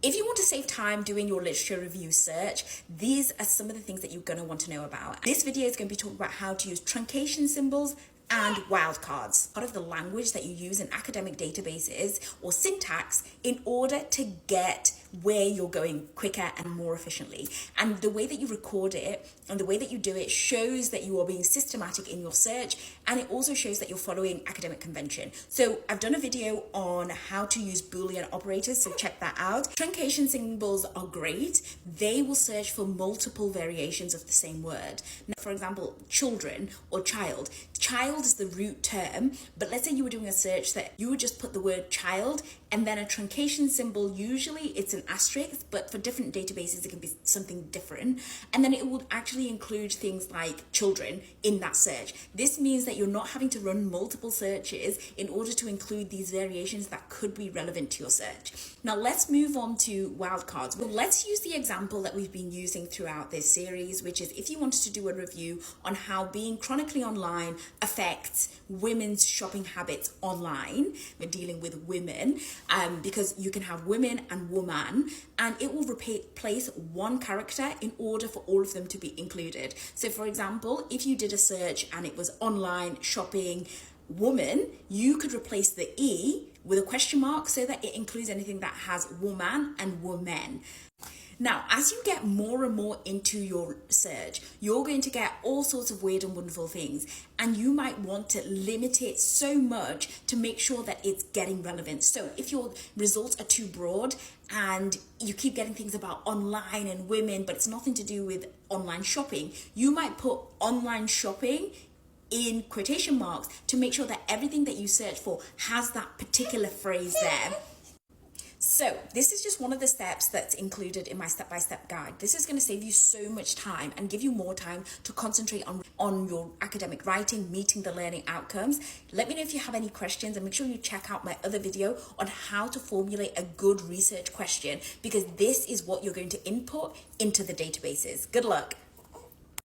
If you want to save time doing your literature review search, these are some of the things that you're going to want to know about. This video is going to be talking about how to use truncation symbols and wildcards, part of the language that you use in academic databases or syntax in order to get where you're going quicker and more efficiently. And the way that you record it and the way that you do it shows that you are being systematic in your search, and it also shows that you're following academic convention. So I've done a video on how to use Boolean operators, so check that out. Truncation symbols are great. They will search for multiple variations of the same word. Now, for example, children or child. Child is the root term, but let's say you were doing a search that you would just put the word child and then a truncation symbol. Usually it's an asterisk, but for different databases it can be something different, and then it would actually include things like children in that search. This means that you're not having to run multiple searches in order to include these variations that could be relevant to your search. Now let's move on to wildcards. Well, let's use the example that we've been using throughout this series, which is if you wanted to do a review on how being chronically online affects women's shopping habits online. We're dealing with women because you can have women and woman, and it will replace one character in order for all of them to be included. So for example, if you did a search and it was online shopping woman, you could replace the E with a question mark so that it includes anything that has woman and women. Now, as you get more and more into your search, you're going to get all sorts of weird and wonderful things, and you might want to limit it so much to make sure that it's getting relevant. So if your results are too broad and you keep getting things about online and women, but it's nothing to do with online shopping, you might put online shopping in quotation marks to make sure that everything that you search for has that particular phrase there. So this is just one of the steps that's included in my step-by-step guide. This is going to save you so much time and give you more time to concentrate on your academic writing, meeting the learning outcomes. Let me know if you have any questions, and make sure you check out my other video on how to formulate a good research question, because this is what you're going to input into the databases. Good luck.